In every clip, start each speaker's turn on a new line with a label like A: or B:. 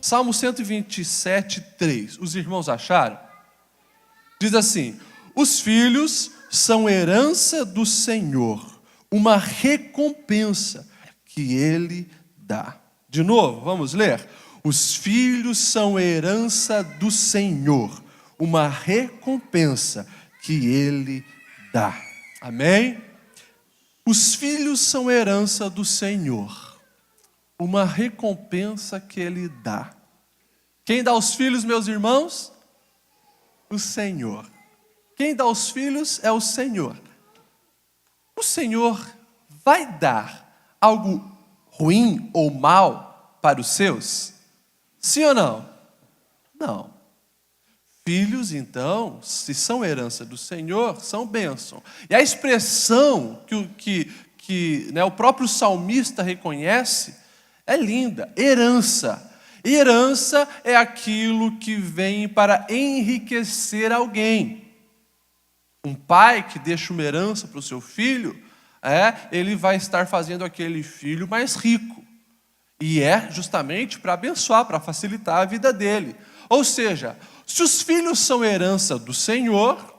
A: Salmo 127, 3. Os irmãos acharam? Diz assim: os filhos são herança do Senhor, uma recompensa que Ele dá. De novo, vamos ler? Os filhos são herança do Senhor, uma recompensa que Ele dá. Amém? Os filhos são herança do Senhor, uma recompensa que Ele dá. Quem dá os filhos, meus irmãos? O Senhor. Quem dá os filhos é o Senhor. O Senhor vai dar algo ruim ou mal para os seus? Sim ou não? Não. Filhos, então, se são herança do Senhor, são bênção. E a expressão que o próprio salmista reconhece é linda: herança. Herança é aquilo que vem para enriquecer alguém. Um pai que deixa uma herança para o seu filho, ele vai estar fazendo aquele filho mais rico. E é justamente para abençoar, para facilitar a vida dele. Ou seja, se os filhos são herança do Senhor,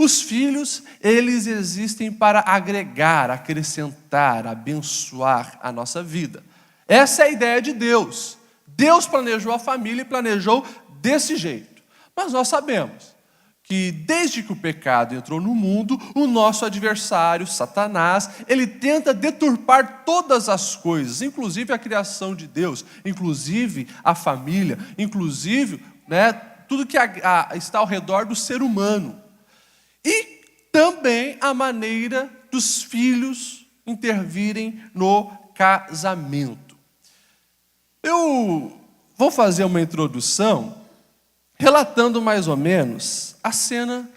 A: os filhos, eles existem para agregar, acrescentar, abençoar a nossa vida. Essa é a ideia de Deus. Deus planejou a família e planejou desse jeito. Mas nós sabemos que desde que o pecado entrou no mundo, o nosso adversário, Satanás, ele tenta deturpar todas as coisas, inclusive a criação de Deus, inclusive a família, inclusive tudo que está ao redor do ser humano. E também a maneira dos filhos intervirem no casamento. Eu vou fazer uma introdução relatando mais ou menos a cena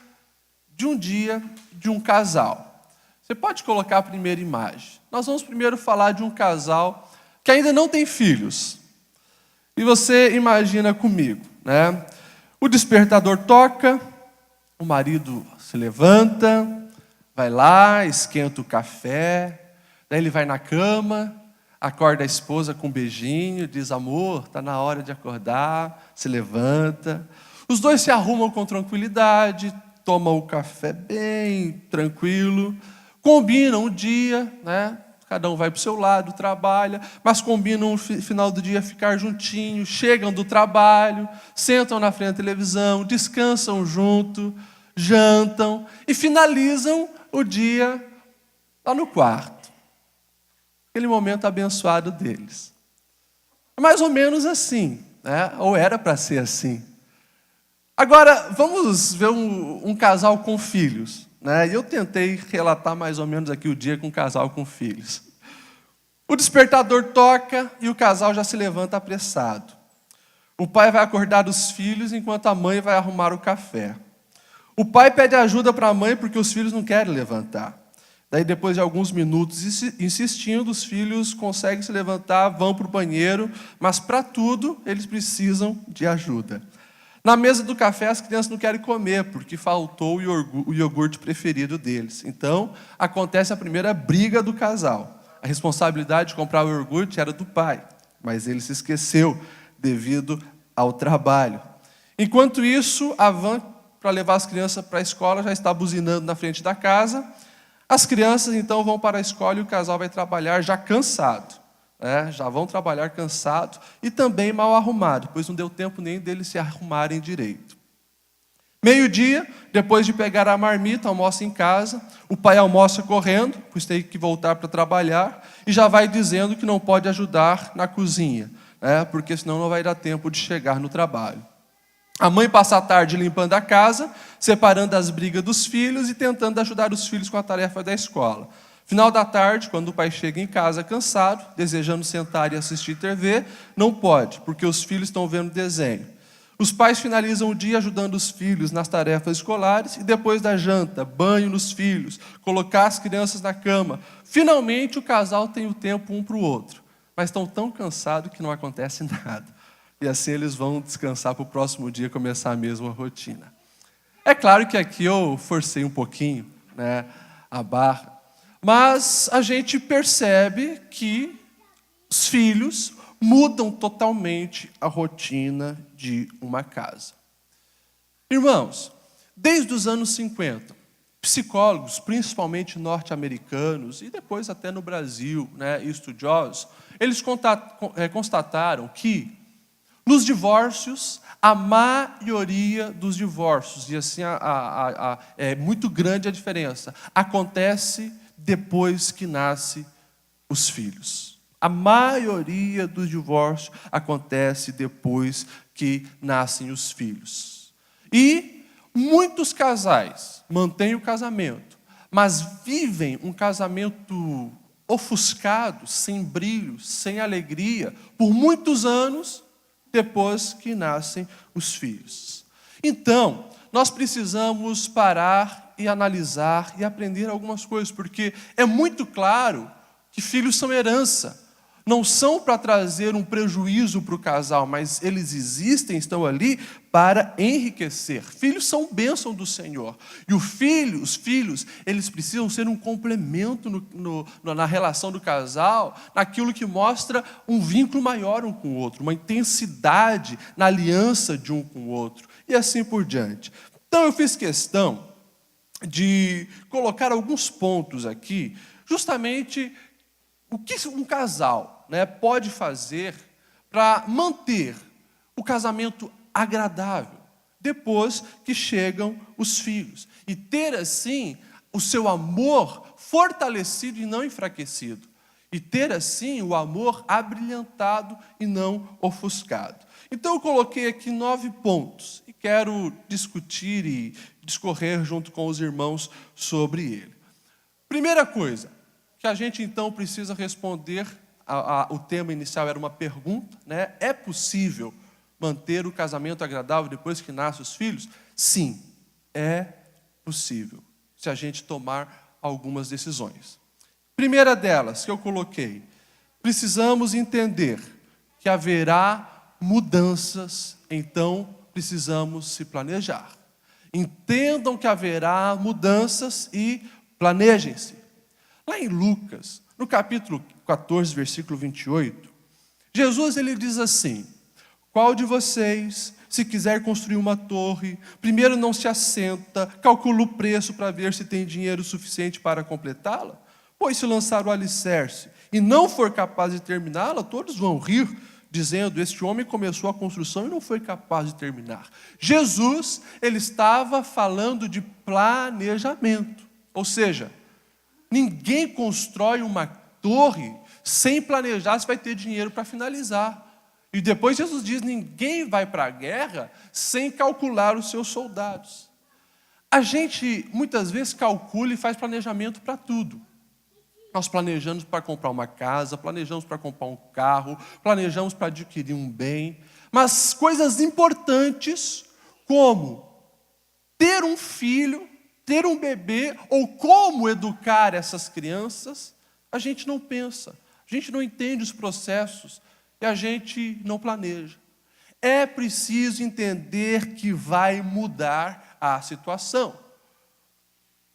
A: de um dia de um casal. Você pode colocar a primeira imagem. Nós vamos primeiro falar de um casal que ainda não tem filhos. E você imagina comigo, O despertador toca, o marido se levanta, vai lá, esquenta o café, daí ele vai na cama, acorda a esposa com um beijinho, diz: amor, está na hora de acordar, se levanta. Os dois se arrumam com tranquilidade, tomam o café bem tranquilo, combinam o dia, Cada um vai para o seu lado, trabalha, mas combinam no final do dia ficar juntinhos, chegam do trabalho, sentam na frente da televisão, descansam junto, jantam e finalizam o dia lá no quarto. Aquele momento abençoado deles. É mais ou menos assim, ou era para ser assim. Agora, vamos ver um casal com filhos. E eu tentei relatar mais ou menos aqui o dia com um casal com filhos. O despertador toca e o casal já se levanta apressado. O pai vai acordar os filhos enquanto a mãe vai arrumar o café. O pai pede ajuda para a mãe porque os filhos não querem levantar. Daí, depois de alguns minutos insistindo, os filhos conseguem se levantar, vão para o banheiro, mas para tudo eles precisam de ajuda. Na mesa do café, as crianças não querem comer, porque faltou o iogurte preferido deles. Então, acontece a primeira briga do casal. A responsabilidade de comprar o iogurte era do pai, mas ele se esqueceu devido ao trabalho. Enquanto isso, a van para levar as crianças para a escola já está buzinando na frente da casa. As crianças, então, vão para a escola e o casal vai trabalhar já cansado. Já vão trabalhar cansado e também mal arrumado, pois não deu tempo nem deles se arrumarem direito. Meio-dia, depois de pegar a marmita, almoça em casa. O pai almoça correndo, pois tem que voltar para trabalhar, e já vai dizendo que não pode ajudar na cozinha, porque senão não vai dar tempo de chegar no trabalho. A mãe passa a tarde limpando a casa, separando as brigas dos filhos e tentando ajudar os filhos com a tarefa da escola. Final da tarde, quando o pai chega em casa cansado, desejando sentar e assistir TV, não pode, porque os filhos estão vendo desenho. Os pais finalizam o dia ajudando os filhos nas tarefas escolares e depois da janta, banho nos filhos, colocar as crianças na cama. Finalmente o casal tem o tempo um para o outro, mas estão tão cansados que não acontece nada. E assim eles vão descansar para o próximo dia começar a mesma rotina. É claro que aqui eu forcei um pouquinho, a barra, mas a gente percebe que os filhos, mudam totalmente a rotina de uma casa. Irmãos, desde os anos 50, psicólogos, principalmente norte-americanos, e depois até no Brasil, estudiosos, eles constataram que nos divórcios, a maioria dos divórcios, e assim é muito grande a diferença, acontece depois que nascem os filhos. A maioria dos divórcios acontece depois que nascem os filhos. E muitos casais mantêm o casamento, mas vivem um casamento ofuscado, sem brilho, sem alegria, por muitos anos, depois que nascem os filhos. Então, nós precisamos parar e analisar e aprender algumas coisas, porque é muito claro que filhos são herança. Não são para trazer um prejuízo para o casal, mas eles existem, estão ali para enriquecer. Filhos são bênção do Senhor. E os filhos, eles precisam ser um complemento na relação do casal, naquilo que mostra um vínculo maior um com o outro, uma intensidade na aliança de um com o outro, e assim por diante. Então eu fiz questão de colocar alguns pontos aqui, justamente o que um casal pode fazer para manter o casamento agradável depois que chegam os filhos. E ter, assim, o seu amor fortalecido e não enfraquecido. E ter, assim, o amor abrilhantado e não ofuscado. Então, eu coloquei aqui 9 pontos e quero discutir e discorrer junto com os irmãos sobre ele. Primeira coisa que a gente, então, precisa responder, o tema inicial era uma pergunta, é possível manter o casamento agradável depois que nascem os filhos? Sim, é possível, se a gente tomar algumas decisões. Primeira delas, que eu coloquei, precisamos entender que haverá mudanças, então precisamos se planejar. Entendam que haverá mudanças e planejem-se. Lá em Lucas, no capítulo 14, versículo 28, Jesus ele diz assim: qual de vocês, se quiser construir uma torre, primeiro não se assenta, calcula o preço para ver se tem dinheiro suficiente para completá-la? Pois se lançar o alicerce e não for capaz de terminá-la, todos vão rir, dizendo: este homem começou a construção e não foi capaz de terminar. Jesus, ele estava falando de planejamento, ou seja, ninguém constrói uma torre sem planejar se vai ter dinheiro para finalizar. E depois Jesus diz: ninguém vai para a guerra sem calcular os seus soldados. A gente muitas vezes calcula e faz planejamento para tudo. Nós planejamos para comprar uma casa, planejamos para comprar um carro, planejamos para adquirir um bem, mas coisas importantes como ter um filho, ter um bebê, ou como educar essas crianças, a gente não pensa, a gente não entende os processos e a gente não planeja. É preciso entender que vai mudar a situação.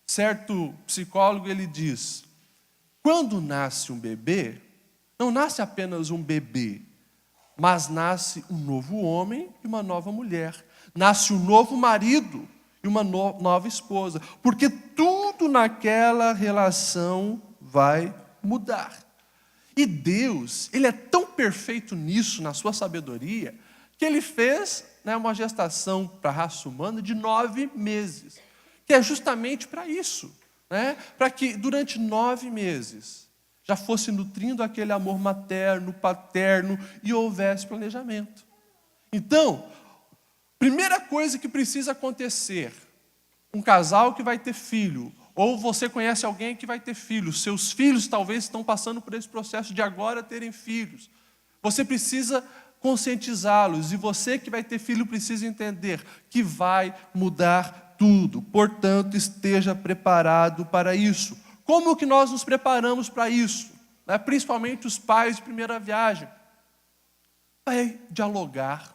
A: Certo psicólogo, ele diz: quando nasce um bebê, não nasce apenas um bebê, mas nasce um novo homem e uma nova mulher. Nasce um novo marido e uma nova esposa, porque tudo naquela relação vai mudar. E Deus, ele é tão perfeito nisso, na sua sabedoria, que ele fez uma gestação para a raça humana de 9 meses, que é justamente para isso, para que durante 9 meses já fosse nutrindo aquele amor materno, paterno e houvesse planejamento. Então, primeira coisa que precisa acontecer, um casal que vai ter filho, ou você conhece alguém que vai ter filhos, seus filhos talvez estão passando por esse processo de agora terem filhos. Você precisa conscientizá-los, e você que vai ter filho precisa entender que vai mudar tudo. Portanto, esteja preparado para isso. Como que nós nos preparamos para isso? Principalmente os pais de primeira viagem. Vai dialogar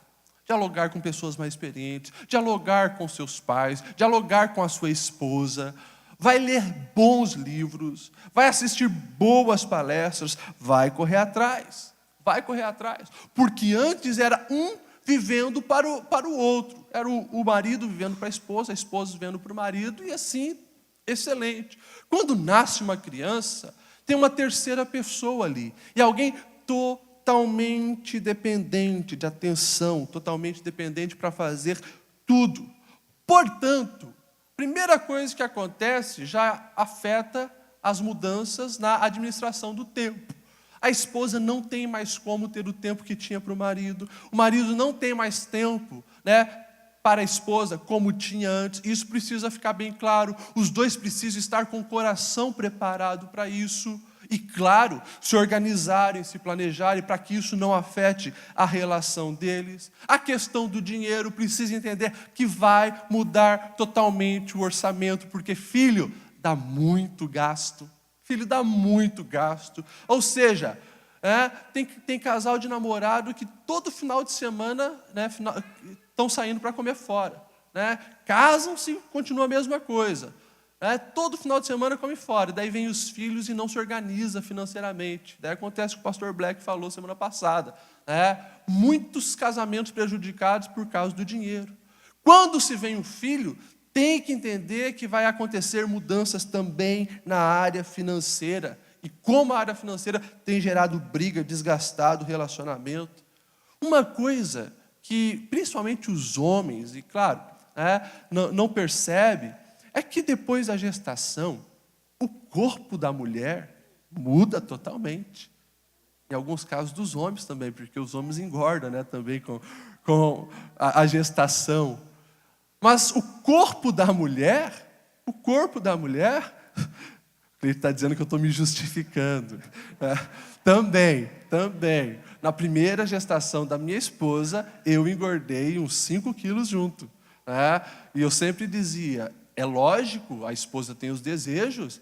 A: com pessoas mais experientes, dialogar com seus pais, dialogar com a sua esposa, vai ler bons livros, vai assistir boas palestras, vai correr atrás, vai correr atrás. Porque antes era um vivendo para o outro. Era o marido vivendo para a esposa vivendo para o marido, e assim, excelente. Quando nasce uma criança, tem uma terceira pessoa ali, e alguém totalmente dependente de atenção, totalmente dependente para fazer tudo. Portanto, primeira coisa que acontece já afeta as mudanças na administração do tempo. A esposa não tem mais como ter o tempo que tinha para o marido não tem mais tempo, para a esposa como tinha antes. Isso precisa ficar bem claro. Os dois precisam estar com o coração preparado para isso. E, claro, se organizarem, se planejarem para que isso não afete a relação deles. A questão do dinheiro, precisa entender que vai mudar totalmente o orçamento, porque filho dá muito gasto. Filho dá muito gasto. Ou seja, tem casal de namorado que todo final de semana estão saindo para comer fora. Casam-se, continua a mesma coisa. Todo final de semana come fora. Daí vem os filhos e não se organiza financeiramente. Daí acontece o que o pastor Black falou semana passada. Muitos casamentos prejudicados por causa do dinheiro. Quando se vem um filho, tem que entender que vai acontecer mudanças também na área financeira. E como a área financeira tem gerado briga, desgastado o relacionamento. Uma coisa que, principalmente os homens, e claro, não percebe, é que depois da gestação, o corpo da mulher muda totalmente. Em alguns casos dos homens também, porque os homens engordam também com a gestação. Mas o corpo da mulher, ele está dizendo que eu estou me justificando. Também. Na primeira gestação da minha esposa, eu engordei uns 5 quilos junto. E eu sempre dizia, é lógico, a esposa tem os desejos.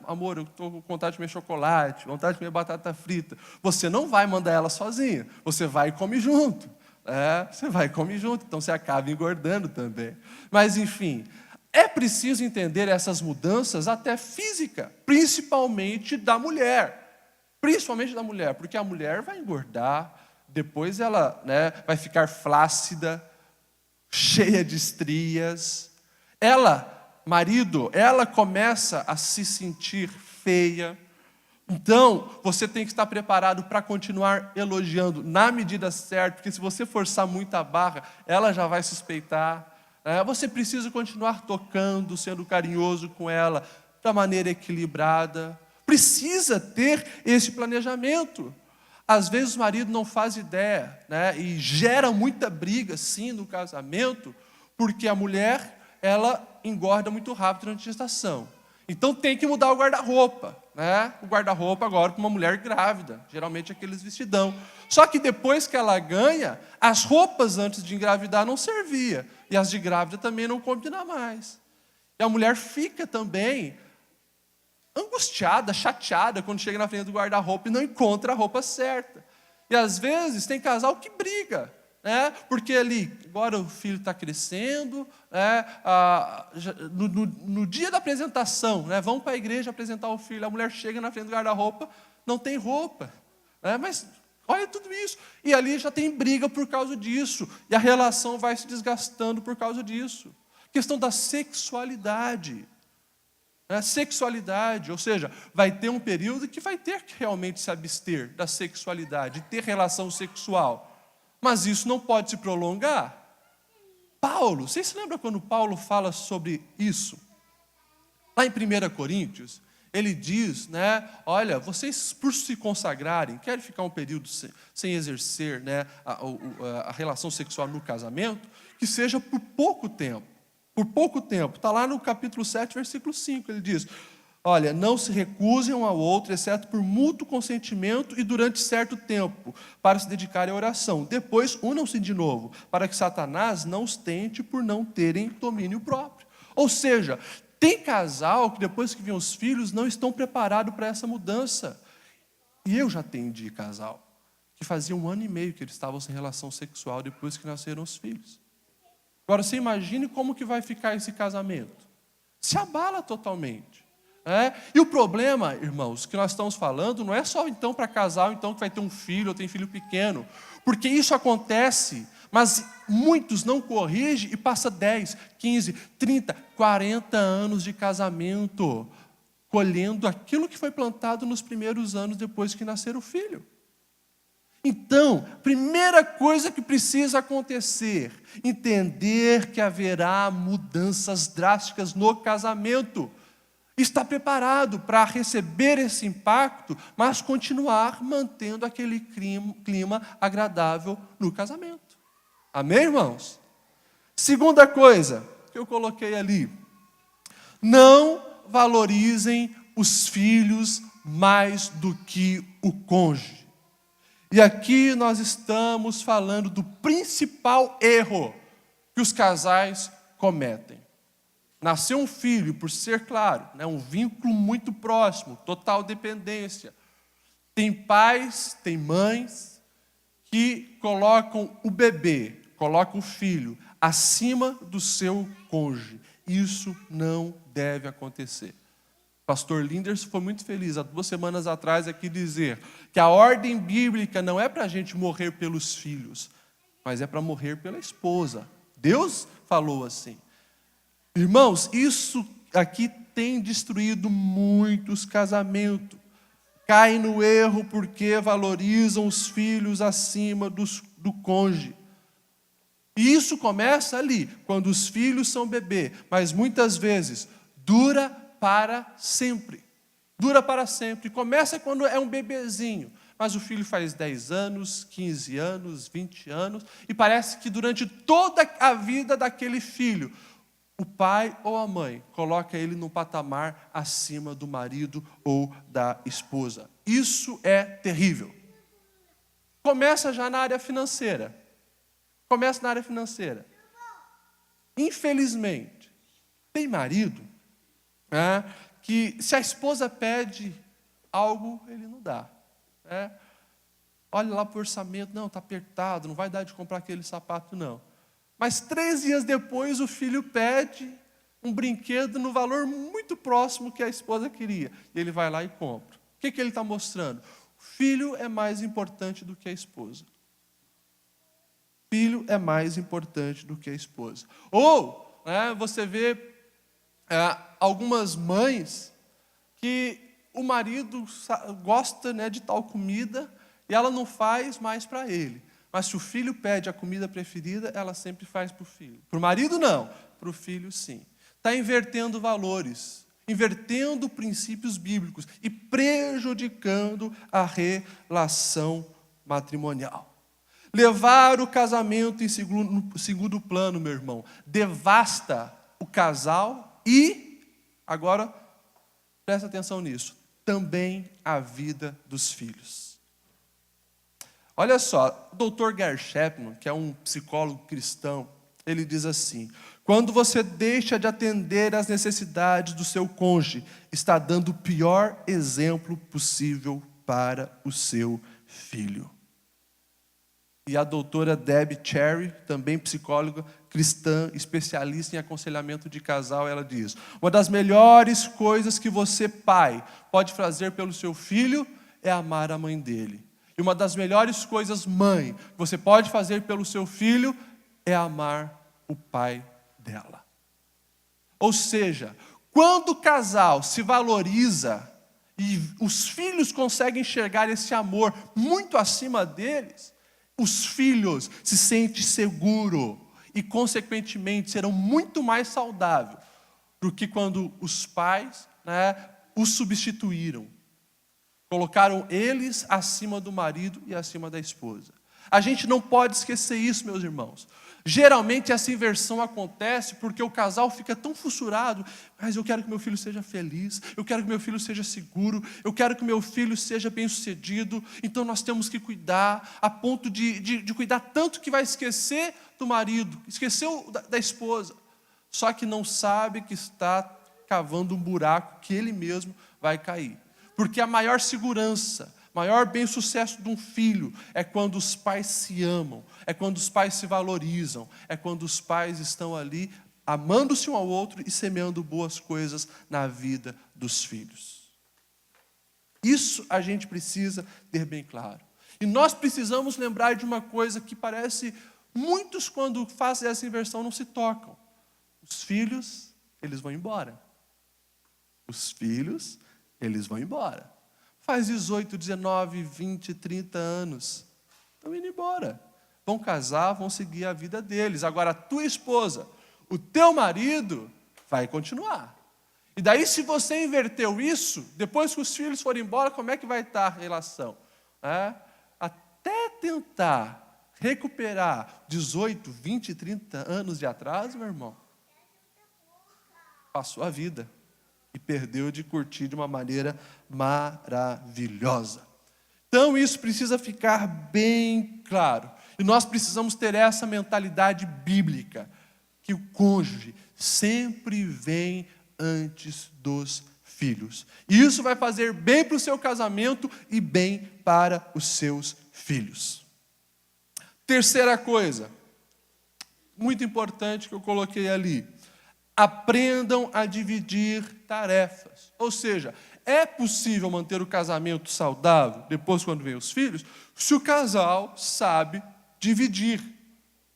A: Amor, eu estou com vontade de comer chocolate, vontade de comer batata frita. Você não vai mandar ela sozinha, você vai e come junto. Você vai e come junto, então você acaba engordando também. Mas, enfim, é preciso entender essas mudanças até física, principalmente da mulher. Porque a mulher vai engordar, depois ela vai ficar flácida, cheia de estrias. Ela começa a se sentir feia. Então, você tem que estar preparado para continuar elogiando na medida certa, porque se você forçar muito a barra, ela já vai suspeitar. Você precisa continuar tocando, sendo carinhoso com ela, da maneira equilibrada. Precisa ter esse planejamento. Às vezes o marido não faz ideia, e gera muita briga, sim, no casamento, porque a mulher, ela engorda muito rápido durante a gestação. Então tem que mudar o guarda-roupa. O guarda-roupa agora para uma mulher grávida, geralmente aqueles vestidão. Só que depois que ela ganha, as roupas antes de engravidar não servia, e as de grávida também não combinam mais. E a mulher fica também angustiada, chateada, quando chega na frente do guarda-roupa e não encontra a roupa certa. E às vezes tem casal que briga, porque ali, agora o filho está crescendo, no dia da apresentação, vão para a igreja apresentar o filho, a mulher chega na frente do guarda-roupa, não tem roupa, mas olha tudo isso, e ali já tem briga por causa disso, e a relação vai se desgastando por causa disso. Questão da sexualidade. Sexualidade, ou seja, vai ter um período que vai ter que realmente se abster da sexualidade, ter relação sexual. Mas isso não pode se prolongar. Vocês se lembram quando Paulo fala sobre isso? Lá em 1 Coríntios, ele diz, olha, vocês por se consagrarem, querem ficar um período sem exercer a relação sexual no casamento, que seja por pouco tempo. Por pouco tempo. Está lá no capítulo 7, versículo 5, ele diz, olha, não se recusem um ao outro, exceto por mútuo consentimento e durante certo tempo, para se dedicarem à oração. Depois, unam-se de novo, para que Satanás não os tente por não terem domínio próprio. Ou seja, tem casal que depois que vêm os filhos, não estão preparados para essa mudança. E eu já atendi casal, que fazia 1 ano e meio que eles estavam sem relação sexual depois que nasceram os filhos. Agora, você imagine como que vai ficar esse casamento. Se abala totalmente. E o problema, irmãos, que nós estamos falando, não é só então para casal então que vai ter um filho ou tem filho pequeno, porque isso acontece, mas muitos não corrigem e passa 10, 15, 30, 40 anos de casamento, colhendo aquilo que foi plantado nos primeiros anos depois que nascer o filho. Então, primeira coisa que precisa acontecer, entender que haverá mudanças drásticas no casamento. Está preparado para receber esse impacto, mas continuar mantendo aquele clima agradável no casamento. Amém, irmãos? Segunda coisa que eu coloquei ali, não valorizem os filhos mais do que o cônjuge. E aqui nós estamos falando do principal erro que os casais cometem. Nasceu um filho, por ser claro, um vínculo muito próximo, total dependência. Tem pais, tem mães que colocam o bebê, colocam o filho acima do seu cônjuge. Isso não deve acontecer. Pastor Linders foi muito feliz, há 2 semanas atrás, aqui dizer que a ordem bíblica não é para a gente morrer pelos filhos, mas é para morrer pela esposa. Deus falou assim. Irmãos, isso aqui tem destruído muitos casamentos. Caem no erro porque valorizam os filhos acima do cônjuge. E isso começa ali, quando os filhos são bebê, mas muitas vezes dura para sempre. Dura para sempre. Começa quando é um bebezinho, mas o filho faz 10 anos, 15 anos, 20 anos, e parece que durante toda a vida daquele filho, o pai ou a mãe coloca ele num patamar acima do marido ou da esposa. Isso é terrível. Começa já na área financeira. Infelizmente, tem marido que se a esposa pede algo, ele não dá. Olha lá para o orçamento, não, está apertado, não vai dar de comprar aquele sapato, não. Mas 3 dias depois o filho pede um brinquedo no valor muito próximo que a esposa queria. E ele vai lá e compra. O que ele está mostrando? O filho é mais importante do que a esposa. Filho é mais importante do que a esposa. Ou você vê algumas mães que o marido gosta de tal comida e ela não faz mais para ele. Mas se o filho pede a comida preferida, ela sempre faz para o filho. Para o marido, não. Para o filho, sim. Está invertendo valores, invertendo princípios bíblicos e prejudicando a relação matrimonial. Levar o casamento em segundo plano, meu irmão, devasta o casal e, agora, presta atenção nisso, também a vida dos filhos. Olha só, o Dr. Gary Chapman, que é um psicólogo cristão, ele diz assim: quando você deixa de atender às necessidades do seu cônjuge, está dando o pior exemplo possível para o seu filho. E a doutora Debbie Cherry, também psicóloga cristã, especialista em aconselhamento de casal, ela diz: uma das melhores coisas que você, pai, pode fazer pelo seu filho é amar a mãe dele. E uma das melhores coisas, mãe, que você pode fazer pelo seu filho é amar o pai dela. Ou seja, quando o casal se valoriza e os filhos conseguem enxergar esse amor muito acima deles, os filhos se sentem seguros e, consequentemente, serão muito mais saudáveis do que quando os pais os substituíram. Colocaram eles acima do marido e acima da esposa. A gente não pode esquecer isso, meus irmãos. Geralmente essa inversão acontece porque o casal fica tão fissurado: mas eu quero que meu filho seja feliz, eu quero que meu filho seja seguro, eu quero que meu filho seja bem-sucedido, então nós temos que cuidar, a ponto de cuidar tanto que vai esquecer do marido, esqueceu da esposa, só que não sabe que está cavando um buraco que ele mesmo vai cair. Porque a maior segurança, maior bem-sucesso de um filho é quando os pais se amam, é quando os pais se valorizam, é quando os pais estão ali amando-se um ao outro e semeando boas coisas na vida dos filhos. Isso a gente precisa ter bem claro. E nós precisamos lembrar de uma coisa que parece, muitos quando fazem essa inversão não se tocam. Os filhos, eles vão embora. Os filhos, eles vão embora. Faz 18, 19, 20, 30 anos. Estão indo embora. Vão casar, vão seguir a vida deles. Agora, a tua esposa, o teu marido, vai continuar. E daí, se você inverteu isso, depois que os filhos forem embora, como é que vai estar a relação? Até tentar recuperar 18, 20, 30 anos de atraso, meu irmão, passou a vida e perdeu de curtir de uma maneira maravilhosa. Então, isso precisa ficar bem claro. E nós precisamos ter essa mentalidade bíblica, que o cônjuge sempre vem antes dos filhos. E isso vai fazer bem para o seu casamento e bem para os seus filhos. Terceira coisa, muito importante que eu coloquei ali. Aprendam a dividir tarefas. Ou seja, é possível manter o casamento saudável, depois quando vem os filhos, se o casal sabe dividir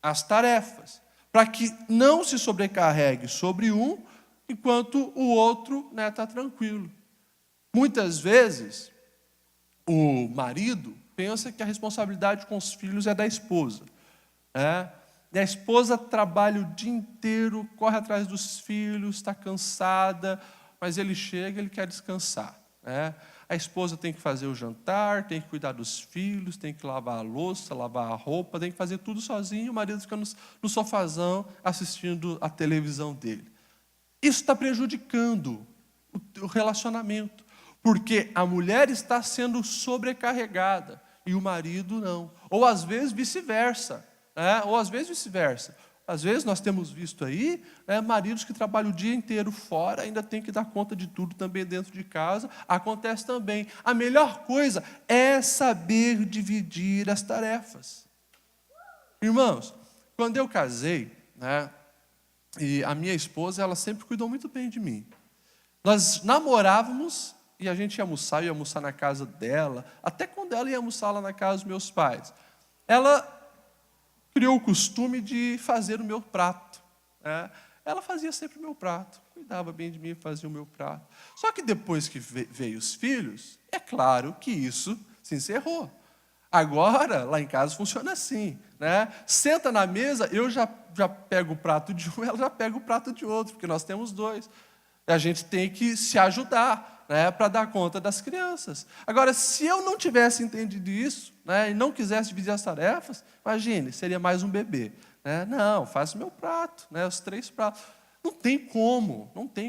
A: as tarefas, para que não se sobrecarregue sobre um, enquanto o outro está tranquilo. Muitas vezes, o marido pensa que a responsabilidade com os filhos é da esposa. E a esposa trabalha o dia inteiro, corre atrás dos filhos, está cansada, mas ele chega e ele quer descansar. A esposa tem que fazer o jantar, tem que cuidar dos filhos, tem que lavar a louça, lavar a roupa, tem que fazer tudo sozinho, o marido fica no sofazão assistindo a televisão dele. Isso está prejudicando o relacionamento, porque a mulher está sendo sobrecarregada e o marido não. Ou às vezes vice-versa. Às vezes nós temos visto aí, maridos que trabalham o dia inteiro fora, ainda tem que dar conta de tudo também dentro de casa. Acontece também. A melhor coisa é saber dividir as tarefas. Irmãos, quando eu casei, e a minha esposa, ela sempre cuidou muito bem de mim. Nós namorávamos e a gente ia almoçar na casa dela, até quando ela ia almoçar lá na casa dos meus pais. Ela criou o costume de fazer o meu prato. Ela fazia sempre o meu prato, cuidava bem de mim, fazia o meu prato. Só que depois que veio os filhos, é claro que isso se encerrou. Agora, lá em casa funciona assim. Senta na mesa, eu já pego o prato de um, ela já pega o prato de outro, porque nós temos dois. E a gente tem que se ajudar, para dar conta das crianças. Agora, se eu não tivesse entendido isso, e não quisesse dividir as tarefas, imagine, seria mais um bebê. Não, faz o meu prato, os 3 pratos. Não tem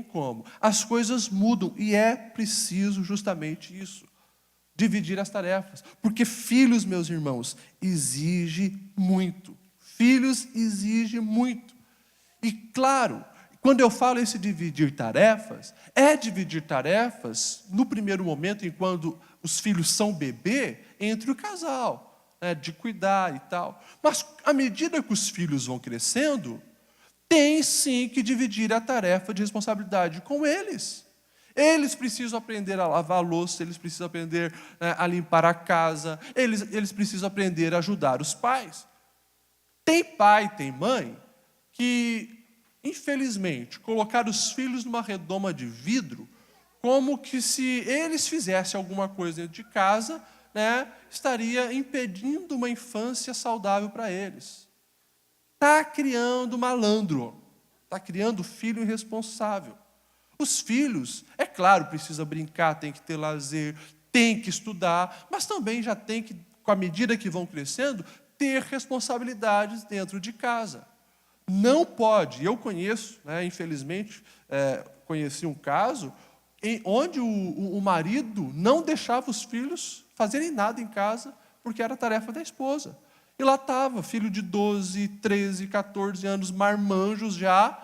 A: como. As coisas mudam e é preciso justamente isso. Dividir as tarefas. Porque filhos, meus irmãos, exige muito. Filhos exige muito. E claro, quando eu falo esse dividir tarefas, é dividir tarefas, no primeiro momento, enquanto os filhos são bebê, entre o casal, de cuidar e tal. Mas, à medida que os filhos vão crescendo, tem sim que dividir a tarefa de responsabilidade com eles. Eles precisam aprender a lavar a louça, eles precisam aprender a limpar a casa, eles precisam aprender a ajudar os pais. Tem pai, tem mãe, que infelizmente, colocar os filhos numa redoma de vidro, como que se eles fizessem alguma coisa dentro de casa, estaria impedindo uma infância saudável para eles. Está criando malandro, está criando filho irresponsável. Os filhos, é claro, precisam brincar, tem que ter lazer, tem que estudar, mas também já tem que, com a medida que vão crescendo, ter responsabilidades dentro de casa. Não pode, eu conheço, infelizmente, conheci um caso onde o marido não deixava os filhos fazerem nada em casa, porque era tarefa da esposa. E lá estava, filho de 12, 13, 14 anos, marmanjos já,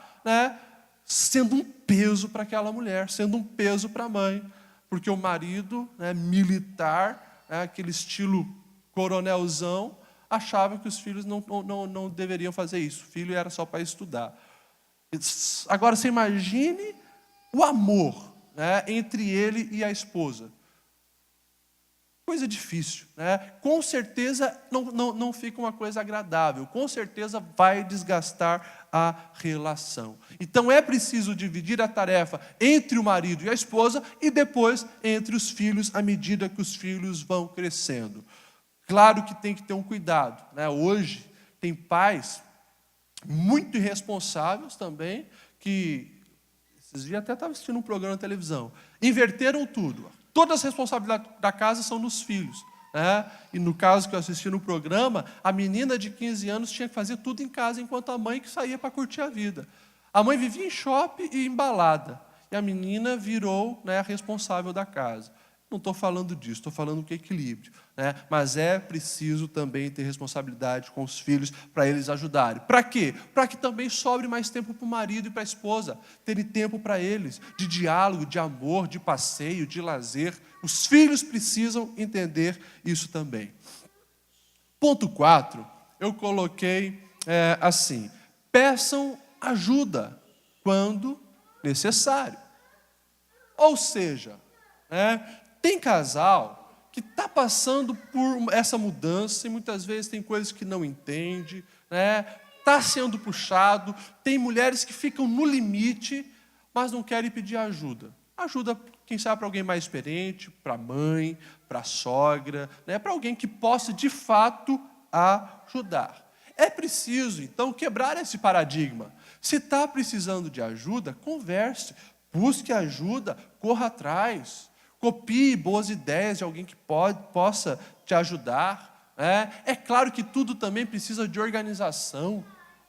A: sendo um peso para aquela mulher, sendo um peso para a mãe, porque o marido, militar, aquele estilo coronelzão, achava que os filhos não deveriam fazer isso. O filho era só para estudar. Agora, você imagine o amor, né, entre ele e a esposa. Coisa difícil, né? Com certeza não fica uma coisa agradável, com certeza vai desgastar a relação. Então é preciso dividir a tarefa entre o marido e a esposa e depois entre os filhos, à medida que os filhos vão crescendo. Claro que tem que ter um cuidado, né? Hoje tem pais muito irresponsáveis também, que esses dias até estava assistindo um programa na televisão, inverteram tudo. Todas as responsabilidades da casa são nos filhos, né? E no caso que eu assisti no programa, a menina de 15 anos tinha que fazer tudo em casa, enquanto a mãe que saía para curtir a vida. A mãe vivia em shopping e em balada, e a menina virou, né, a responsável da casa. Não estou falando disso, estou falando do equilíbrio, né? Mas é preciso também ter responsabilidade com os filhos para eles ajudarem. Para quê? Para que também sobre mais tempo para o marido e para a esposa, terem tempo para eles, de diálogo, de amor, de passeio, de lazer. Os filhos precisam entender isso também. Ponto 4, eu coloquei assim: peçam ajuda quando necessário. Ou seja, né, tem casal que está passando por essa mudança e muitas vezes tem coisas que não entende, né? Está sendo puxado, tem mulheres que ficam no limite, mas não querem pedir ajuda. Ajuda, quem sabe, para alguém mais experiente, para a mãe, para a sogra, né? Para alguém que possa, de fato, ajudar. É preciso, então, quebrar esse paradigma. Se está precisando de ajuda, converse, busque ajuda, corra atrás. Copie boas ideias de alguém que possa te ajudar. É claro que tudo também precisa de organização.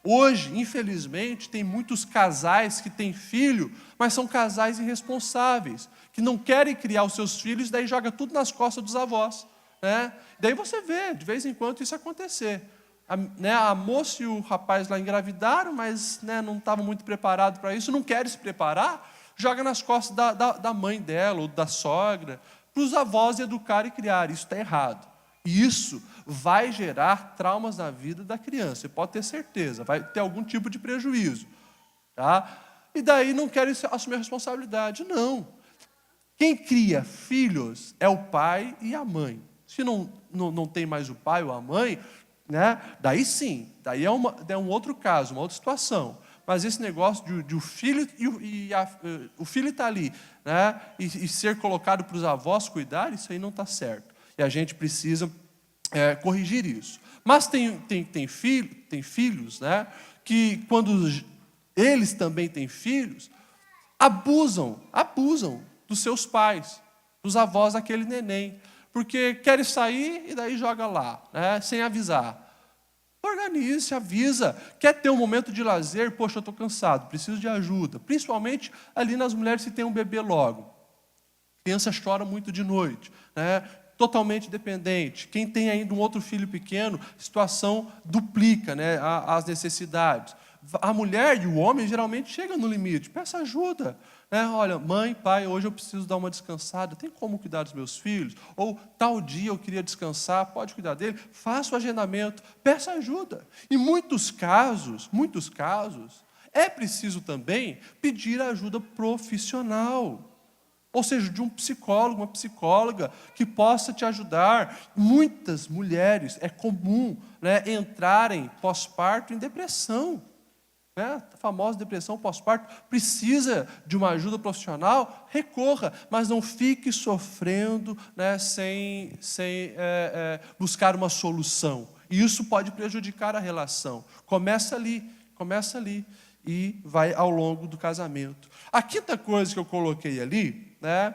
A: Hoje, infelizmente, tem muitos casais que têm filho, mas são casais irresponsáveis, que não querem criar os seus filhos, daí joga tudo nas costas dos avós. Né? Daí você vê, de vez em quando, isso acontecer. A moça e o rapaz lá engravidaram, mas, né, não estavam muito preparados para isso, não querem se preparar, joga nas costas da mãe dela ou da sogra, para os avós educarem e criarem. Isso está errado. E isso vai gerar traumas na vida da criança. Você pode ter certeza, vai ter algum tipo de prejuízo. Tá? E daí não querem assumir a responsabilidade. Não. Quem cria filhos é o pai e a mãe. Se não tem mais o pai ou a mãe, né, daí sim, daí é um outro caso, uma outra situação. Mas esse negócio de o filho o filho está ali, né, e ser colocado para os avós cuidar, isso aí não está certo. E a gente precisa corrigir isso. Mas tem filhos, né, que quando eles também têm filhos, abusam dos seus pais, dos avós daquele neném, porque querem sair e daí joga lá, né, sem avisar. Organize-se, avisa. Quer ter um momento de lazer? Poxa, eu estou cansado, preciso de ajuda. Principalmente ali nas mulheres que têm um bebê logo. Criança chora muito de noite, né? Totalmente dependente. Quem tem ainda um outro filho pequeno, a situação duplica, né, as necessidades. A mulher e o homem geralmente chegam no limite. Peça ajuda. Olha, mãe, pai, hoje eu preciso dar uma descansada. Tem como cuidar dos meus filhos? Ou tal dia eu queria descansar, pode cuidar dele? Faça o agendamento, peça ajuda. Em muitos casos, é preciso também pedir ajuda profissional. Ou seja, de um psicólogo, uma psicóloga que possa te ajudar. Muitas mulheres, é comum, né, entrarem pós-parto em depressão. A famosa depressão pós-parto, precisa de uma ajuda profissional, recorra, mas não fique sofrendo, né, sem buscar uma solução. E isso pode prejudicar a relação. Começa ali e vai ao longo do casamento. A quinta coisa que eu coloquei ali, né,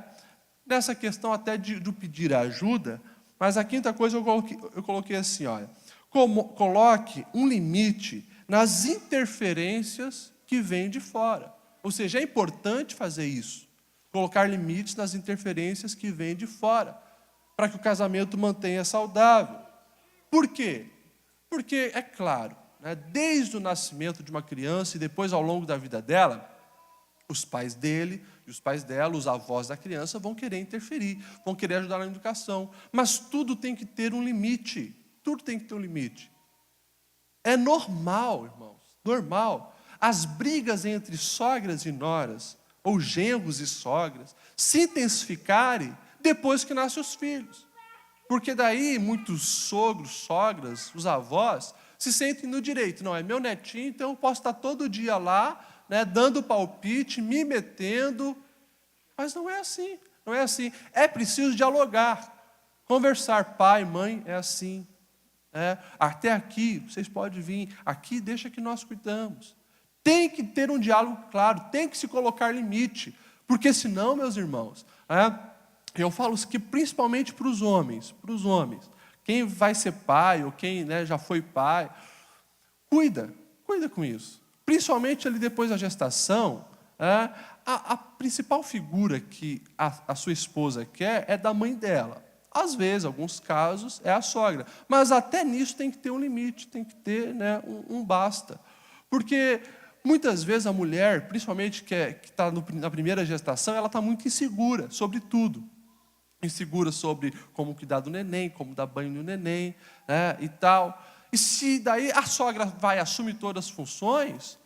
A: nessa questão até de pedir ajuda, mas a quinta coisa eu coloquei assim, olha, coloque um limite nas interferências que vêm de fora. Ou seja, é importante fazer isso. Colocar limites nas interferências que vêm de fora, para que o casamento mantenha saudável. Por quê? Porque, é claro, né, desde o nascimento de uma criança e depois ao longo da vida dela, os pais dele e os pais dela, os avós da criança, vão querer interferir, vão querer ajudar na educação. Mas tudo tem que ter um limite. Tudo tem que ter um limite. É normal, irmãos, normal. as brigas entre sogras e noras, ou genros e sogras, se intensificarem depois que nascem os filhos. Porque daí muitos sogros, sogras, os avós, se sentem no direito. Não, é meu netinho, então eu posso estar todo dia lá, né, dando palpite, me metendo. Mas não é assim, não é assim. É preciso dialogar, conversar. Pai, mãe, é assim. Até aqui, vocês podem vir. Aqui deixa que nós cuidamos. Tem que ter um diálogo claro, tem que se colocar limite. Porque senão, meus irmãos, eu falo que principalmente para os homens, quem vai ser pai ou quem, né, já foi pai, cuida com isso. Principalmente ali depois da gestação, a principal figura que a sua esposa quer é da mãe dela. Às vezes, em alguns casos, é a sogra. Mas até nisso tem que ter um limite, tem que ter, né, um basta. Porque muitas vezes a mulher, principalmente que está na primeira gestação, ela está muito insegura sobre tudo. Insegura sobre como cuidar do neném, como dar banho no neném, né, e tal. E se daí a sogra vai assumir todas as funções,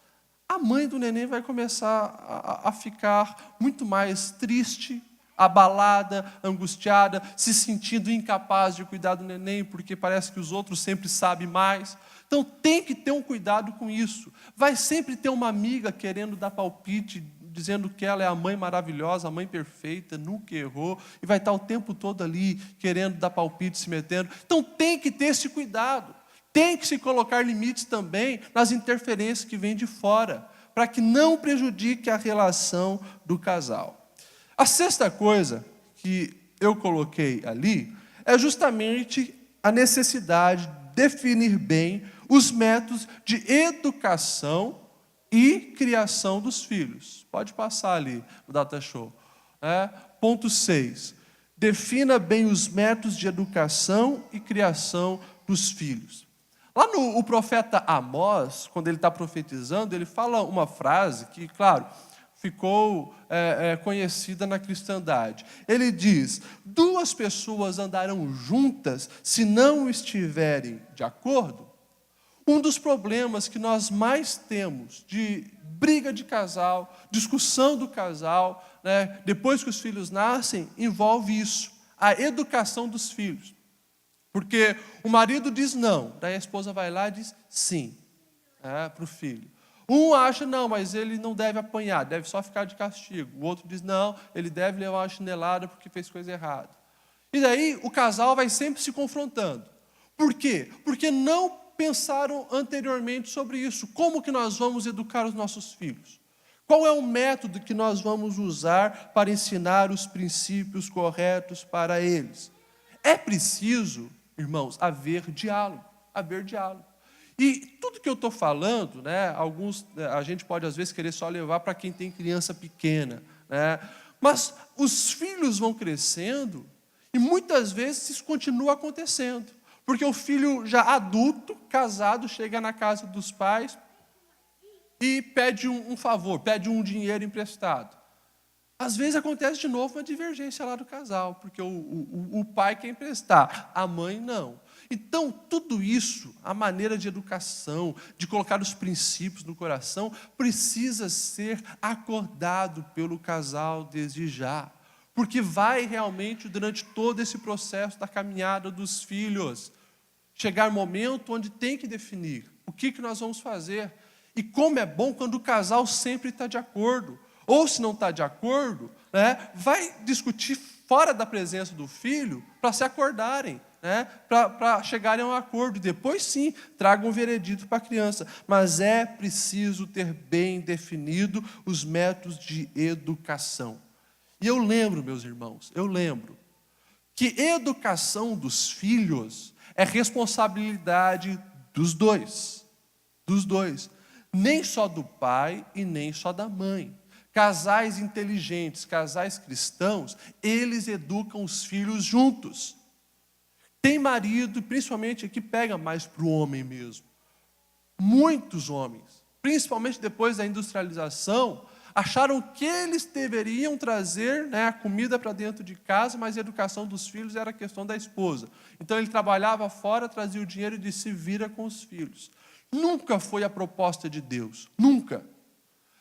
A: a mãe do neném vai começar a ficar muito mais triste, abalada, angustiada, se sentindo incapaz de cuidar do neném, porque parece que os outros sempre sabem mais. Então tem que ter um cuidado com isso. Vai sempre ter uma amiga querendo dar palpite, dizendo que ela é a mãe maravilhosa, a mãe perfeita, nunca errou, e vai estar o tempo todo ali querendo dar palpite, se metendo. Então tem que ter esse cuidado. Tem que se colocar limites também nas interferências que vêm de fora, para que não prejudique a relação do casal. A sexta coisa que eu coloquei ali é justamente a necessidade de definir bem os métodos de educação e criação dos filhos. Pode passar ali no Data Show. Ponto 6. Defina bem os métodos de educação e criação dos filhos. Lá o profeta Amós, quando ele está profetizando, ele fala uma frase que, claro, ficou conhecida na cristandade. Ele diz: 2 pessoas andarão juntas se não estiverem de acordo. Um dos problemas que nós mais temos de briga de casal, discussão do casal, né, depois que os filhos nascem, envolve isso, a educação dos filhos. Porque o marido diz não, daí a esposa vai lá e diz sim para o filho. Um acha, não, mas ele não deve apanhar, deve só ficar de castigo. O outro diz, não, ele deve levar uma chinelada porque fez coisa errada. E daí o casal vai sempre se confrontando. Por quê? Porque não pensaram anteriormente sobre isso. Como que nós vamos educar os nossos filhos? Qual é o método que nós vamos usar para ensinar os princípios corretos para eles? É preciso, irmãos, haver diálogo. E tudo que eu estou falando, né, a gente pode às vezes querer só levar para quem tem criança pequena, né, mas os filhos vão crescendo e muitas vezes isso continua acontecendo, porque o filho já adulto, casado, chega na casa dos pais e pede um favor, pede um dinheiro emprestado. Às vezes acontece de novo uma divergência lá do casal, porque o pai quer emprestar, a mãe não. Então, tudo isso, a maneira de educação, de colocar os princípios no coração, precisa ser acordado pelo casal desde já. Porque vai realmente, durante todo esse processo da caminhada dos filhos, chegar um momento onde tem que definir o que nós vamos fazer. E como é bom quando o casal sempre está de acordo. Ou, se não está de acordo, né, vai discutir fora da presença do filho para se acordarem, né, para chegarem a um acordo. Depois, sim, tragam um veredito para a criança. Mas é preciso ter bem definido os métodos de educação. E eu lembro, meus irmãos, que educação dos filhos é responsabilidade dos dois. Nem só do pai e nem só da mãe. Casais inteligentes, casais cristãos, eles educam os filhos juntos. Tem marido, principalmente aqui, pega mais para o homem mesmo. Muitos homens, principalmente depois da industrialização, acharam que eles deveriam trazer, né, a comida para dentro de casa, mas a educação dos filhos era a questão da esposa. Então ele trabalhava fora, trazia o dinheiro e disse, se vira com os filhos. Nunca foi a proposta de Deus, nunca.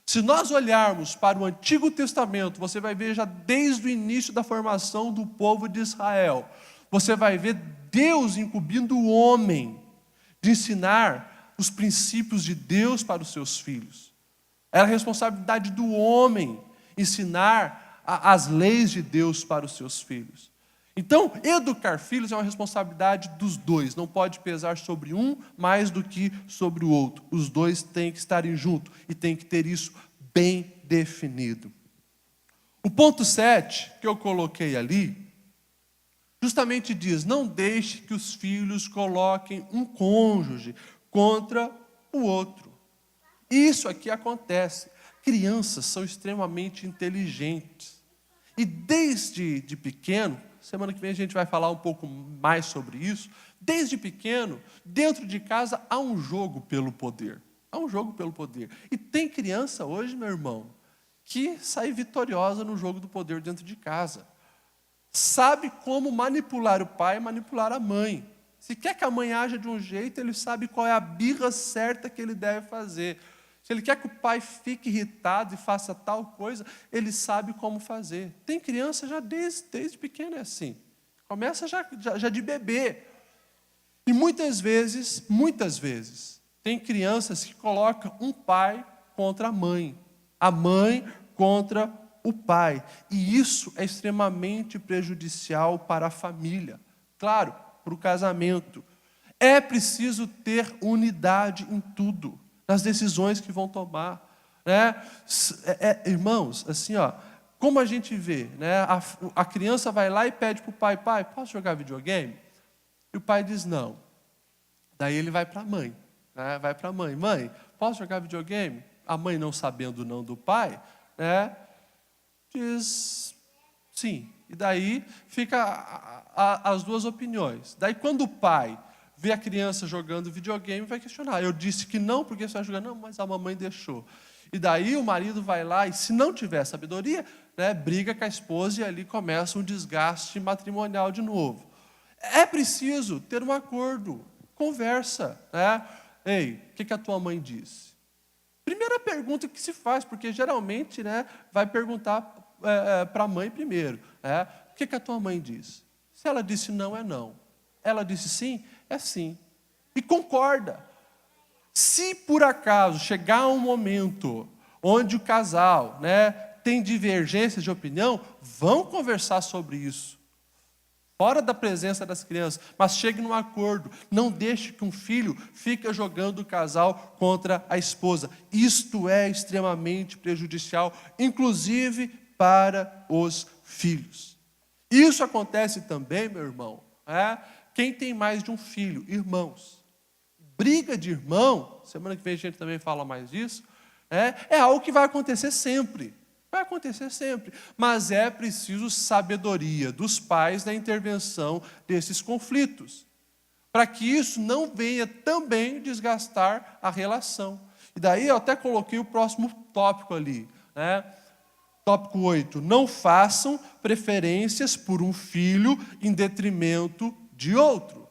A: Se nós olharmos para o Antigo Testamento, você vai ver já desde o início da formação do povo de Israel, você vai ver Deus incumbindo o homem de ensinar os princípios de Deus para os seus filhos. Era a responsabilidade do homem ensinar as leis de Deus para os seus filhos. Então, educar filhos é uma responsabilidade dos dois, não pode pesar sobre um mais do que sobre o outro. Os dois têm que estarem juntos e têm que ter isso bem definido. O ponto 7, que eu coloquei ali, justamente diz: não deixe que os filhos coloquem um cônjuge contra o outro. Isso aqui acontece. Crianças são extremamente inteligentes. E desde pequeno, semana que vem a gente vai falar um pouco mais sobre isso. Desde pequeno, dentro de casa, há um jogo pelo poder. Há um jogo pelo poder. E tem criança hoje, meu irmão, que sai vitoriosa no jogo do poder dentro de casa. Sabe como manipular o pai e manipular a mãe. Se quer que a mãe haja de um jeito, ele sabe qual é a birra certa que ele deve fazer. Se ele quer que o pai fique irritado e faça tal coisa, ele sabe como fazer. Tem criança já desde pequeno é assim. Começa já de bebê. E muitas vezes, tem crianças que colocam um pai contra a mãe contra o pai. E isso é extremamente prejudicial para a família. Claro, para o casamento. É preciso ter unidade em tudo, nas decisões que vão tomar. Né? Irmãos, assim, ó, como a gente vê, né? A criança vai lá e pede para o pai: pai, posso jogar videogame? E o pai diz não. Daí ele vai para a mãe. Né? Vai para a mãe: mãe, posso jogar videogame? A mãe, não sabendo o não do pai, né? Diz sim. E daí fica as duas opiniões. Daí quando o pai vê a criança jogando videogame, vai questionar: eu disse que não, porque você vai jogar? Não, mas a mamãe deixou. E daí o marido vai lá e, se não tiver sabedoria, né, briga com a esposa e ali começa um desgaste matrimonial de novo. É preciso ter um acordo, conversa. Né? Ei, o que a tua mãe disse? Primeira pergunta que se faz, porque geralmente, né, vai perguntar para a mãe primeiro. Né? O que a tua mãe disse? Se ela disse não, é não. Ela disse sim, é sim. E concorda. Se por acaso chegar um momento onde o casal, né, tem divergências de opinião, vão conversar sobre isso. Fora da presença das crianças, mas chegue num acordo. Não deixe que um filho fique jogando o casal contra a esposa. Isto é extremamente prejudicial, inclusive para os filhos. Isso acontece também, meu irmão, quem tem mais de um filho, irmãos. Briga de irmão, semana que vem a gente também fala mais disso, é algo que vai acontecer sempre. Vai acontecer sempre. Mas é preciso sabedoria dos pais na intervenção desses conflitos, para que isso não venha também desgastar a relação. E daí eu até coloquei o próximo tópico ali. Tópico 8. Não façam preferências por um filho em detrimento de outro.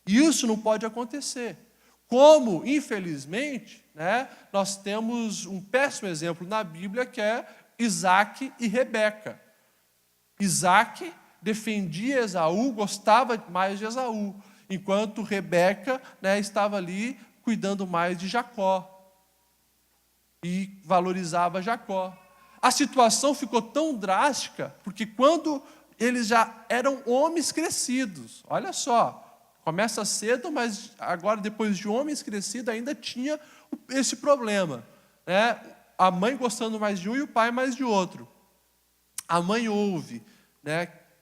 A: Isso não pode acontecer. Como, infelizmente, nós temos um péssimo exemplo na Bíblia, que é Isaac e Rebeca. Isaac defendia Esaú, gostava mais de Esaú, enquanto Rebeca, estava ali cuidando mais de Jacó e valorizava Jacó. A situação ficou tão drástica, porque quando eles já eram homens crescidos, olha só, começa cedo, mas agora, depois de homens crescidos, ainda tinha esse problema. A mãe gostando mais de um e o pai mais de outro. A mãe ouve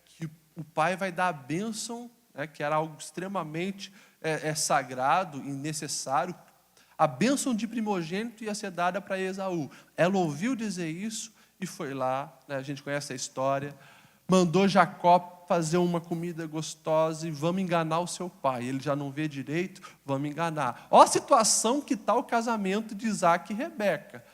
A: que o pai vai dar a bênção, que era algo extremamente sagrado e necessário. A bênção de primogênito ia ser dada para Esaú. Ela ouviu dizer isso e foi lá, a gente conhece a história, mandou Jacó fazer uma comida gostosa e vamos enganar o seu pai. Ele já não vê direito, vamos enganar. Olha a situação que está o casamento de Isaac e Rebeca.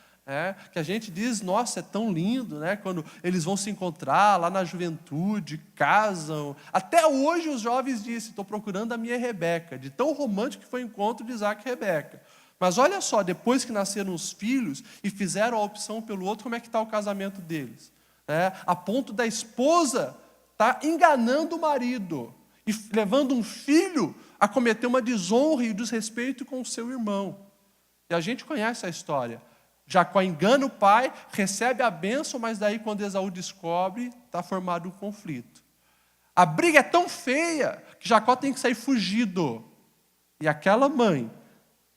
A: Que a gente diz, nossa, é tão lindo, quando eles vão se encontrar lá na juventude, casam. Até hoje os jovens dizem: estou procurando a minha Rebeca, de tão romântico que foi o encontro de Isaac e Rebeca. Mas olha só, depois que nasceram os filhos e fizeram a opção pelo outro, como é que está o casamento deles? A ponto da esposa estar enganando o marido e levando um filho a cometer uma desonra e desrespeito com o seu irmão. E a gente conhece a história. Jacó engana o pai, recebe a bênção, mas daí quando Esaú descobre, está formado um conflito. A briga é tão feia que Jacó tem que sair fugido. E aquela mãe,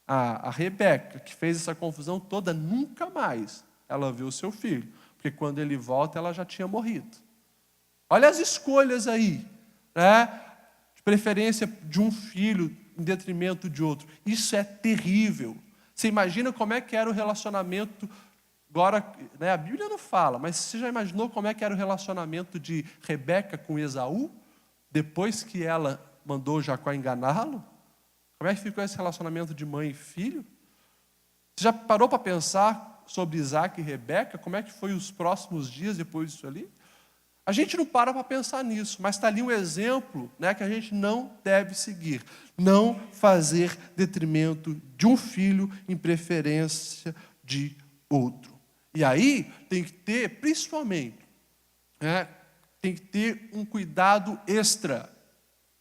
A: a Rebeca, que fez essa confusão toda, nunca mais ela viu o seu filho. Porque quando ele volta, ela já tinha morrido. Olha as escolhas aí, de preferência de um filho em detrimento de outro. Isso é terrível. Você imagina como é que era o relacionamento, agora, a Bíblia não fala, mas você já imaginou como é que era o relacionamento de Rebeca com Esaú, depois que ela mandou Jacó enganá-lo? Como é que ficou esse relacionamento de mãe e filho? Você já parou para pensar sobre Isaac e Rebeca? Como é que foi os próximos dias depois disso ali? A gente não para pensar nisso, mas está ali um exemplo que a gente não deve seguir. Não fazer detrimento de um filho em preferência de outro. E aí tem que ter, principalmente, tem que ter um cuidado extra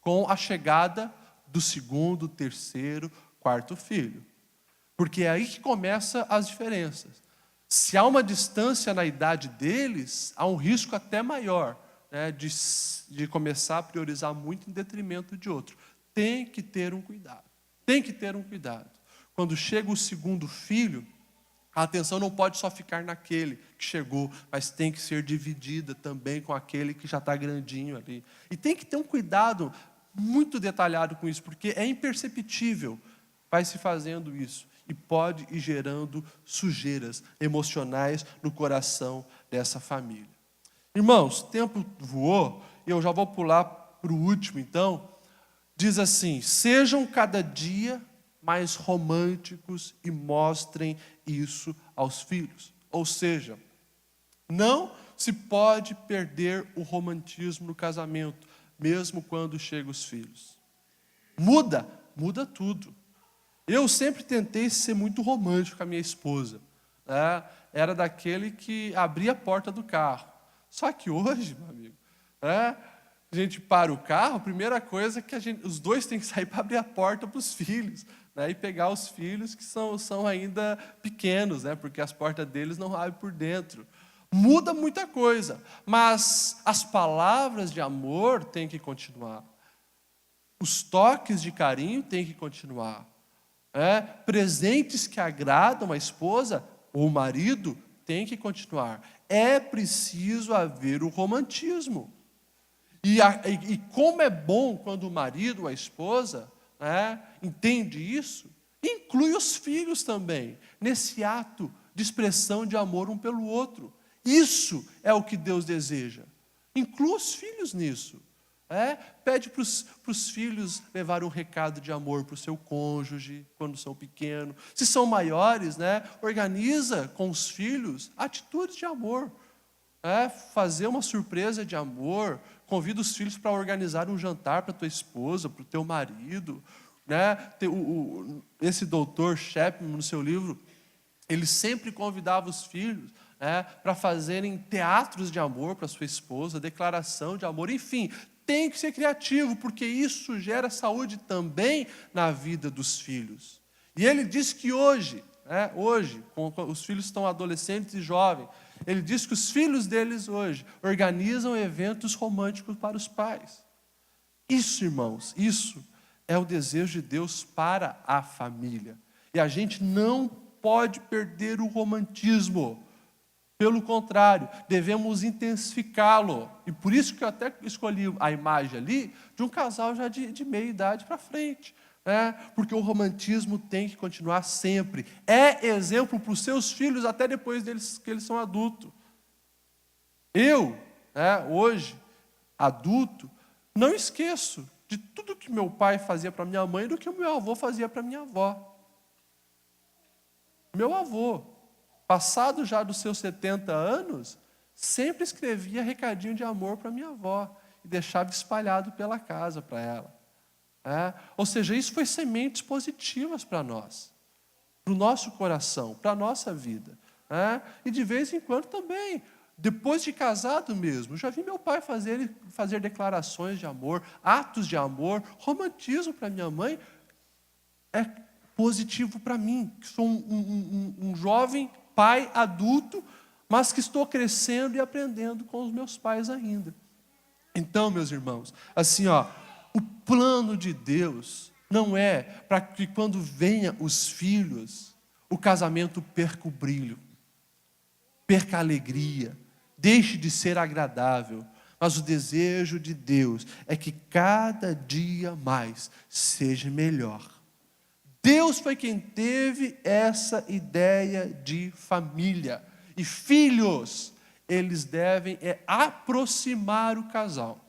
A: com a chegada do segundo, terceiro, quarto filho. Porque é aí que começam as diferenças. Se há uma distância na idade deles, há um risco até maior de começar a priorizar muito em detrimento de outro. Tem que ter um cuidado. Tem que ter um cuidado. Quando chega o segundo filho, a atenção não pode só ficar naquele que chegou, mas tem que ser dividida também com aquele que já está grandinho ali. E tem que ter um cuidado muito detalhado com isso, porque é imperceptível, vai se fazendo isso. E pode ir gerando sujeiras emocionais no coração dessa família. Irmãos, o tempo voou, e eu já vou pular para o último, então. Diz assim: sejam cada dia mais românticos e mostrem isso aos filhos. Ou seja, não se pode perder o romantismo no casamento, mesmo quando chegam os filhos. Muda tudo. Eu sempre tentei ser muito romântico com a minha esposa. Era daquele que abria a porta do carro. Só que hoje, meu amigo, a gente para o carro, a primeira coisa é que os dois têm que sair para abrir a porta para os filhos, e pegar os filhos que são ainda pequenos, porque as portas deles não abrem por dentro. Muda muita coisa, mas as palavras de amor têm que continuar. Os toques de carinho têm que continuar. Presentes que agradam a esposa ou o marido têm que continuar. É preciso haver o romantismo. E como é bom quando o marido ou a esposa entende isso, inclui os filhos também, nesse ato de expressão de amor um pelo outro. Isso é o que Deus deseja. Inclua os filhos nisso. Pede para os filhos levar um recado de amor para o seu cônjuge, quando são pequenos. Se são maiores, organiza com os filhos atitudes de amor. Fazer uma surpresa de amor, convida os filhos para organizar um jantar para a tua esposa, para o teu marido. Esse doutor Chapman, no seu livro, ele sempre convidava os filhos para fazerem teatros de amor para a sua esposa, declaração de amor, enfim. Tem que ser criativo, porque isso gera saúde também na vida dos filhos. E ele diz que hoje, quando os filhos estão adolescentes e jovens, ele diz que os filhos deles hoje organizam eventos românticos para os pais. Isso, irmãos, isso é o desejo de Deus para a família. E a gente não pode perder o romantismo. Pelo contrário, devemos intensificá-lo. E por isso que eu até escolhi a imagem ali de um casal já de meia idade para frente. Porque o romantismo tem que continuar sempre. É exemplo para os seus filhos até depois que eles são adultos. Eu, hoje, adulto, não esqueço de tudo que meu pai fazia para minha mãe e do que o meu avô fazia para minha avó. Meu avô, passado já dos seus 70 anos, sempre escrevia recadinho de amor para minha avó e deixava espalhado pela casa para ela. Ou seja, isso foi sementes positivas para nós. para o nosso coração, para a nossa vida. Né? E de vez em quando também, depois de casado mesmo, já vi meu pai fazer declarações de amor, atos de amor, romantismo para minha mãe. É positivo para mim, que sou um jovem pai adulto, mas que estou crescendo e aprendendo com os meus pais ainda. Então, meus irmãos, assim, o plano de Deus não é para que quando venham os filhos, o casamento perca o brilho, perca a alegria, deixe de ser agradável. Mas o desejo de Deus é que cada dia mais seja melhor. Deus foi quem teve essa ideia de família. E filhos, eles devem aproximar o casal.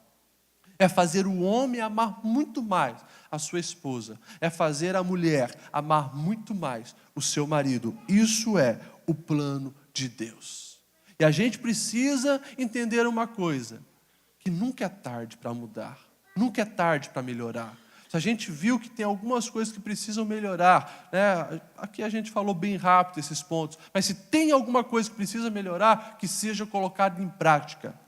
A: É fazer o homem amar muito mais a sua esposa. É fazer a mulher amar muito mais o seu marido. Isso é o plano de Deus. E a gente precisa entender uma coisa, que nunca é tarde para mudar. Nunca é tarde para melhorar. Se a gente viu que tem algumas coisas que precisam melhorar, né? Aqui a gente falou bem rápido esses pontos, mas se tem alguma coisa que precisa melhorar, que seja colocada em prática.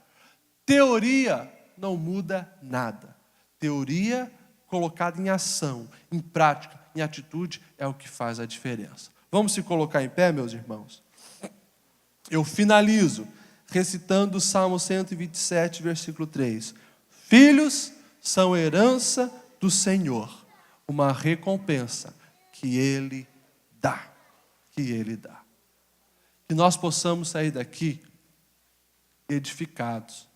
A: Teoria não muda nada. Teoria colocada em ação, em prática, em atitude, é o que faz a diferença. Vamos se colocar em pé, meus irmãos? Eu finalizo recitando o Salmo 127, versículo 3. Filhos são herança do Senhor, uma recompensa que Ele dá, que Ele dá. Que nós possamos sair daqui edificados,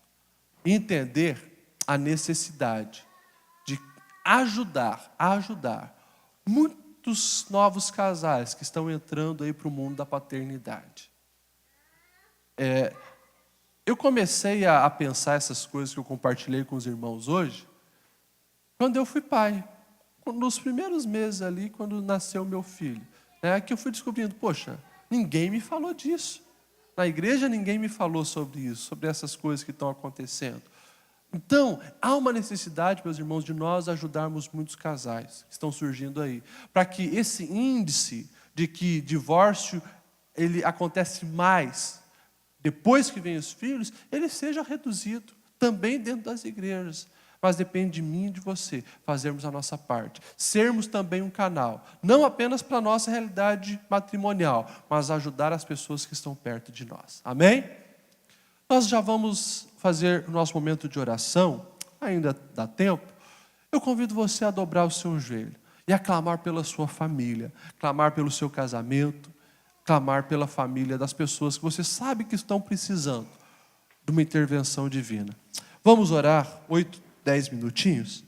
A: entender a necessidade de ajudar muitos novos casais que estão entrando aí para o mundo da paternidade. Eu comecei a pensar essas coisas que eu compartilhei com os irmãos hoje, quando eu fui pai, nos primeiros meses ali, quando nasceu meu filho, que eu fui descobrindo, poxa, ninguém me falou disso. Na igreja ninguém me falou sobre isso, sobre essas coisas que estão acontecendo. Então, há uma necessidade, meus irmãos, de nós ajudarmos muitos casais que estão surgindo aí, para que esse índice de que divórcio ele acontece mais depois que vem os filhos, ele seja reduzido também dentro das igrejas. Mas depende de mim e de você fazermos a nossa parte. Sermos também um canal, não apenas para a nossa realidade matrimonial, mas ajudar as pessoas que estão perto de nós. Amém? Nós já vamos fazer o nosso momento de oração, ainda dá tempo. Eu convido você a dobrar o seu joelho e a clamar pela sua família, clamar pelo seu casamento, clamar pela família das pessoas que você sabe que estão precisando de uma intervenção divina. Vamos orar 8, 10 minutinhos?